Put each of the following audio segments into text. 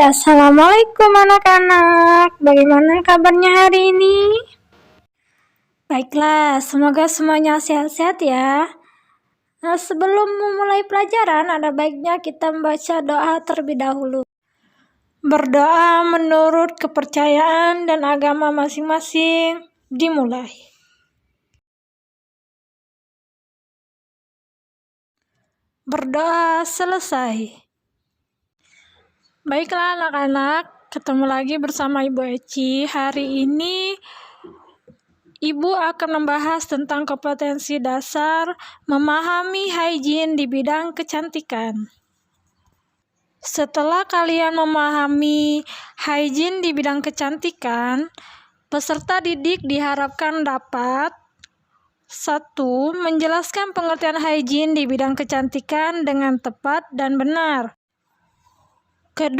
Assalamualaikum anak-anak, bagaimana kabarnya hari ini? Baiklah, semoga semuanya sehat-sehat ya. Nah, sebelum memulai pelajaran, ada baiknya kita membaca doa terlebih dahulu. Berdoa menurut kepercayaan dan agama masing-masing, dimulai. Berdoa selesai. Baiklah anak-anak, ketemu lagi bersama Ibu Eci. Hari ini Ibu akan membahas tentang kompetensi dasar memahami hygiene di bidang kecantikan. Setelah kalian memahami hygiene di bidang kecantikan, peserta didik diharapkan dapat 1. Menjelaskan pengertian hygiene di bidang kecantikan dengan tepat dan benar. 2.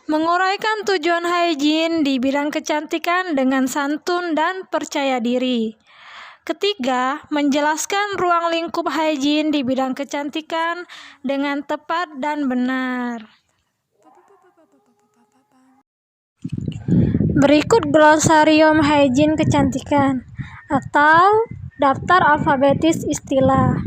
Menguraikan tujuan hygiene di bidang kecantikan dengan santun dan percaya diri. 3. Menjelaskan ruang lingkup hygiene di bidang kecantikan dengan tepat dan benar. Berikut glosarium hygiene kecantikan atau daftar alfabetis istilah.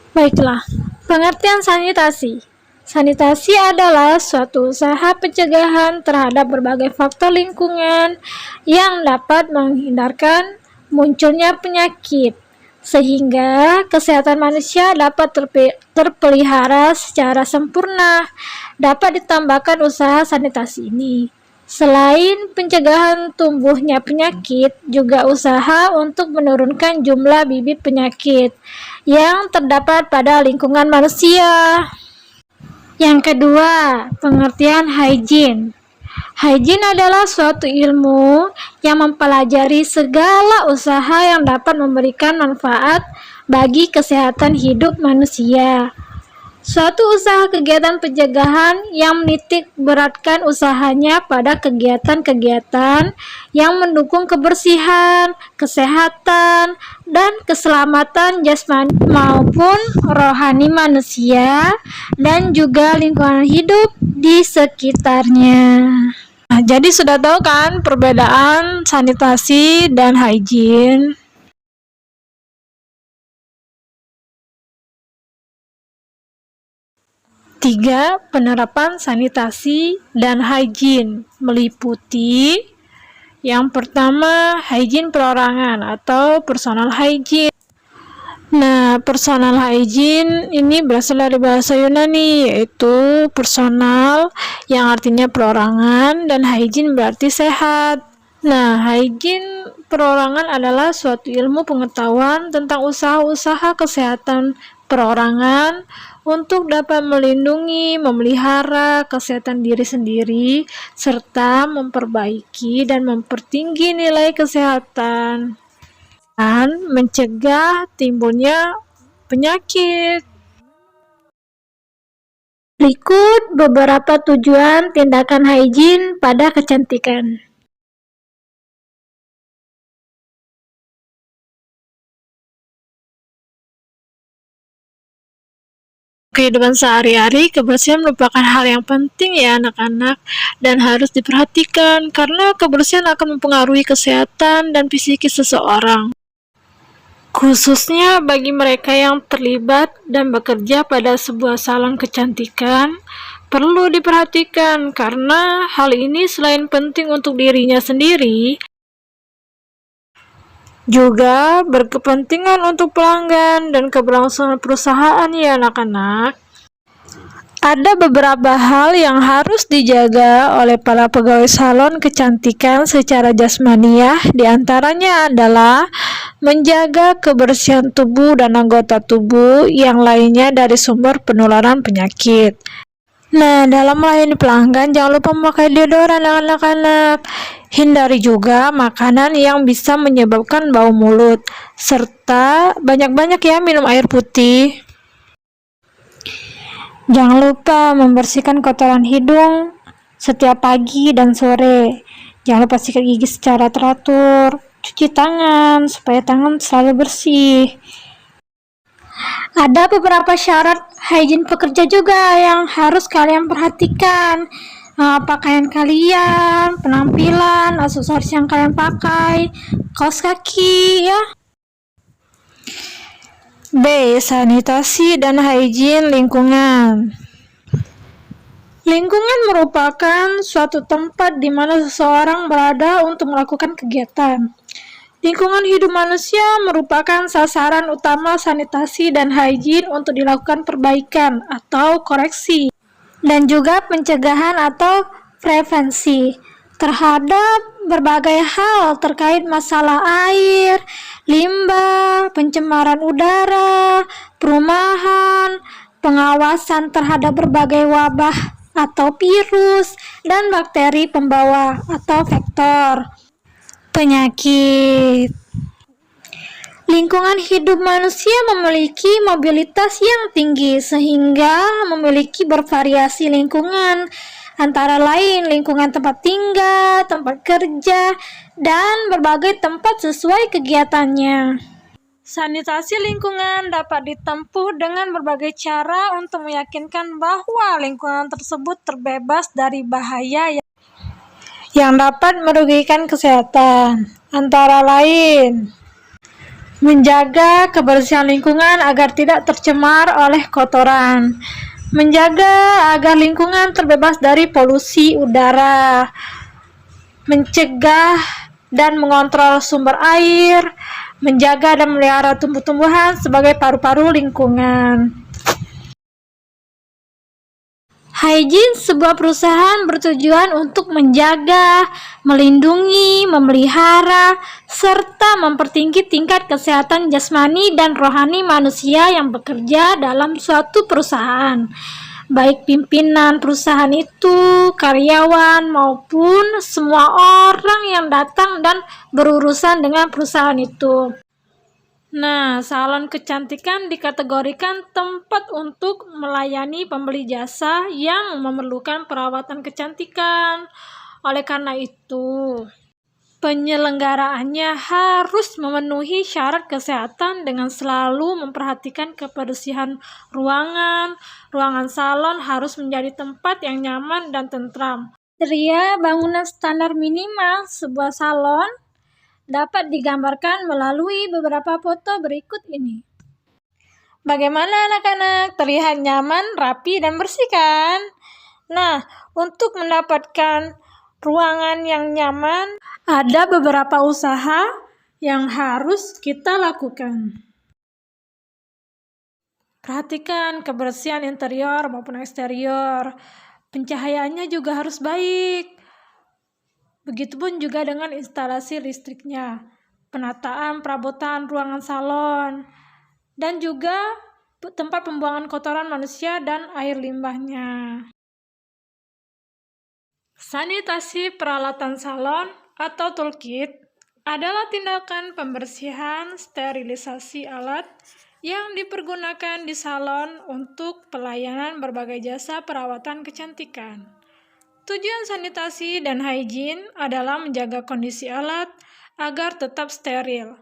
Baiklah, pengertian sanitasi. Sanitasi adalah suatu usaha pencegahan terhadap berbagai faktor lingkungan yang dapat menghindarkan munculnya penyakit, sehingga kesehatan manusia dapat terpelihara secara sempurna. Dapat ditambahkan usaha sanitasi ini, selain pencegahan tumbuhnya penyakit, juga usaha untuk menurunkan jumlah bibit penyakit yang terdapat pada lingkungan manusia. Yang kedua, pengertian hygiene. Hygiene adalah suatu ilmu yang mempelajari segala usaha yang dapat memberikan manfaat bagi kesehatan hidup manusia. Suatu usaha kegiatan pencegahan yang menitik beratkan usahanya pada kegiatan-kegiatan yang mendukung kebersihan, kesehatan, dan keselamatan jasmani maupun rohani manusia dan juga lingkungan hidup di sekitarnya. Nah, jadi sudah tahu kan perbedaan sanitasi dan hygiene? Tiga, penerapan sanitasi dan hygiene meliputi yang pertama, hygiene perorangan atau personal hygiene. Nah, personal hygiene ini berasal dari bahasa Yunani, yaitu personal yang artinya perorangan dan hygiene berarti sehat. Nah, hygiene perorangan adalah suatu ilmu pengetahuan tentang usaha-usaha kesehatan perorangan untuk dapat melindungi, memelihara kesehatan diri sendiri, serta memperbaiki dan mempertinggi nilai kesehatan, dan mencegah timbulnya penyakit. Berikut beberapa tujuan tindakan hygiene pada kecantikan. Kehidupan sehari-hari, kebersihan merupakan hal yang penting ya anak-anak, dan harus diperhatikan karena kebersihan akan mempengaruhi kesehatan dan psikis seseorang, khususnya bagi mereka yang terlibat dan bekerja pada sebuah salon kecantikan. Perlu diperhatikan karena hal ini selain penting untuk dirinya sendiri, juga berkepentingan untuk pelanggan dan keberlangsungan perusahaan ya anak-anak. Ada beberapa hal yang harus dijaga oleh para pegawai salon kecantikan secara jasmaniah, diantaranya adalah menjaga kebersihan tubuh dan anggota tubuh yang lainnya dari sumber penularan penyakit. Nah, dalam melayani pelanggan, jangan lupa memakai deodoran anak-anak. Hindari juga makanan yang bisa menyebabkan bau mulut, serta banyak-banyak ya minum air putih. Jangan lupa membersihkan kotoran hidung setiap pagi dan sore. Jangan lupa sikat gigi secara teratur. Cuci tangan supaya tangan selalu bersih. Ada beberapa syarat hygiene pekerja juga yang harus kalian perhatikan. Pakaian kalian, penampilan, aksesoris yang kalian pakai, kaos kaki ya. B. Sanitasi dan hygiene lingkungan. Lingkungan merupakan suatu tempat di mana seseorang berada untuk melakukan kegiatan. Lingkungan hidup manusia merupakan sasaran utama sanitasi dan hygiene untuk dilakukan perbaikan atau koreksi, dan juga pencegahan atau prevensi terhadap berbagai hal terkait masalah air, limbah, pencemaran udara, perumahan, pengawasan terhadap berbagai wabah atau virus dan bakteri pembawa atau vektor penyakit. Lingkungan hidup manusia memiliki mobilitas yang tinggi sehingga memiliki bervariasi lingkungan, antara lain lingkungan tempat tinggal, tempat kerja, dan berbagai tempat sesuai kegiatannya. Sanitasi lingkungan dapat ditempuh dengan berbagai cara untuk meyakinkan bahwa lingkungan tersebut terbebas dari bahaya yang dapat merugikan kesehatan, antara lain menjaga kebersihan lingkungan agar tidak tercemar oleh kotoran, menjaga agar lingkungan terbebas dari polusi udara, mencegah dan mengontrol sumber air, menjaga dan melihara tumbuh-tumbuhan sebagai paru-paru lingkungan. Hygiene sebuah perusahaan bertujuan untuk menjaga, melindungi, memelihara, serta mempertinggi tingkat kesehatan jasmani dan rohani manusia yang bekerja dalam suatu perusahaan, baik pimpinan perusahaan itu, karyawan, maupun semua orang yang datang dan berurusan dengan perusahaan itu. Nah, salon kecantikan dikategorikan tempat untuk melayani pembeli jasa yang memerlukan perawatan kecantikan. Oleh karena itu, penyelenggaraannya harus memenuhi syarat kesehatan dengan selalu memperhatikan kebersihan ruangan. Ruangan salon harus menjadi tempat yang nyaman dan tentram. Kriteria bangunan standar minimal sebuah salon dapat digambarkan melalui beberapa foto berikut ini. Bagaimana anak-anak? Terlihat nyaman, rapi, dan bersih kan? Nah, untuk mendapatkan ruangan yang nyaman, ada beberapa usaha yang harus kita lakukan. Perhatikan kebersihan interior maupun eksterior. Pencahayaannya juga harus baik. Begitupun juga dengan instalasi listriknya, penataan perabotan ruangan salon, dan juga tempat pembuangan kotoran manusia dan air limbahnya. Sanitasi peralatan salon atau toolkit adalah tindakan pembersihan sterilisasi alat yang dipergunakan di salon untuk pelayanan berbagai jasa perawatan kecantikan. Tujuan sanitasi dan hygiene adalah menjaga kondisi alat agar tetap steril,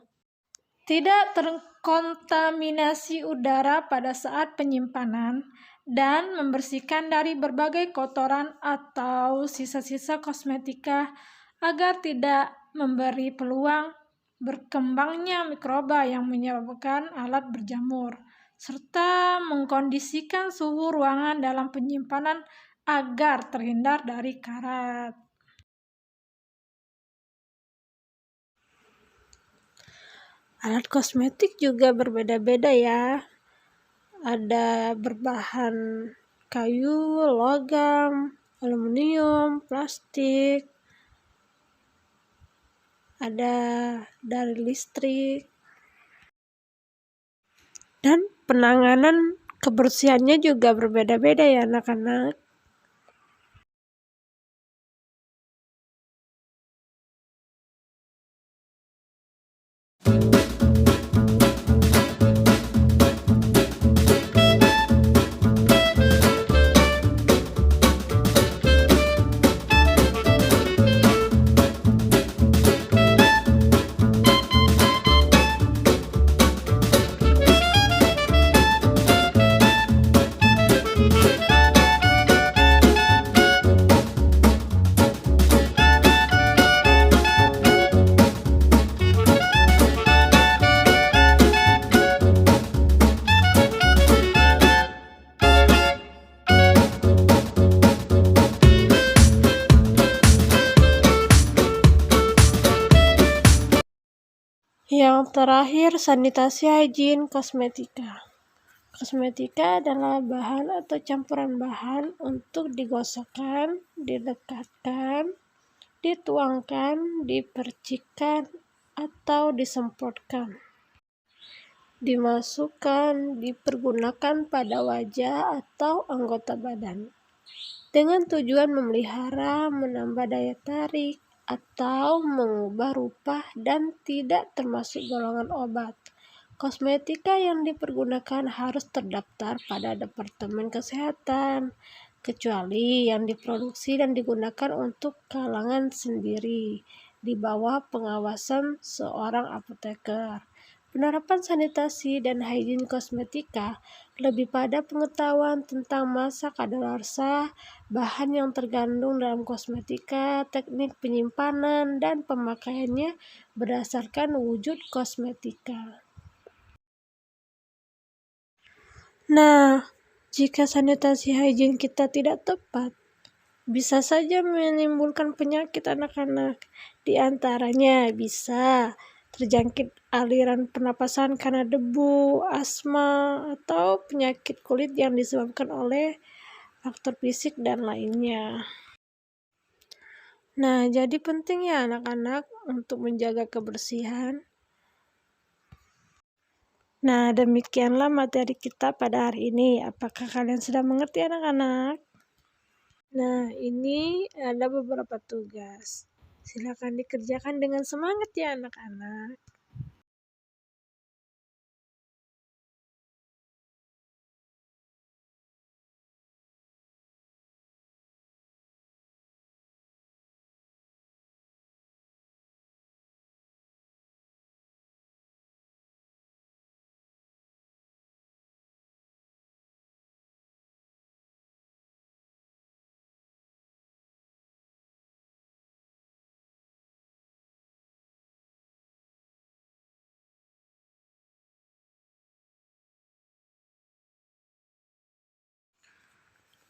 tidak terkontaminasi udara pada saat penyimpanan, dan membersihkan dari berbagai kotoran atau sisa-sisa kosmetika agar tidak memberi peluang berkembangnya mikroba yang menyebabkan alat berjamur, serta mengkondisikan suhu ruangan dalam penyimpanan agar terhindar dari karat. Alat kosmetik juga berbeda-beda ya. Ada berbahan kayu, logam, aluminium, plastik. Ada dari listrik. Dan penanganan kebersihannya juga berbeda-beda ya anak-anak. Yang terakhir, sanitasi hygiene kosmetika. Kosmetika adalah bahan atau campuran bahan untuk digosokkan, didekatkan, dituangkan, dipercikkan, atau disemprotkan. Dimasukkan, dipergunakan pada wajah atau anggota badan dengan tujuan memelihara, menambah daya tarik, atau mengubah rupa dan tidak termasuk golongan obat. Kosmetika yang dipergunakan harus terdaftar pada Departemen Kesehatan, kecuali yang diproduksi dan digunakan untuk kalangan sendiri di bawah pengawasan seorang apoteker. Penerapan sanitasi dan higien kosmetika lebih pada pengetahuan tentang masa kadaluarsa, bahan yang terkandung dalam kosmetika, teknik penyimpanan, dan pemakaiannya berdasarkan wujud kosmetika. Nah, jika sanitasi higien kita tidak tepat, bisa saja menimbulkan penyakit anak-anak. Di antaranya bisa terjangkit aliran pernapasan karena debu, asma, atau penyakit kulit yang disebabkan oleh faktor fisik dan lainnya. Nah, jadi penting ya anak-anak untuk menjaga kebersihan. Nah, demikianlah materi kita pada hari ini. Apakah kalian sudah mengerti anak-anak? Nah, ini ada beberapa tugas. Silakan dikerjakan dengan semangat ya anak-anak.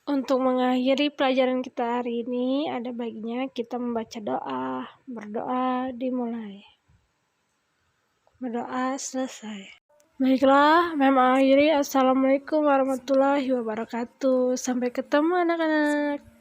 Untuk mengakhiri pelajaran kita hari ini, ada baiknya kita membaca doa. Berdoa dimulai. Berdoa selesai. Baiklah, mengakhiri. Assalamualaikum warahmatullahi wabarakatuh. Sampai ketemu anak-anak.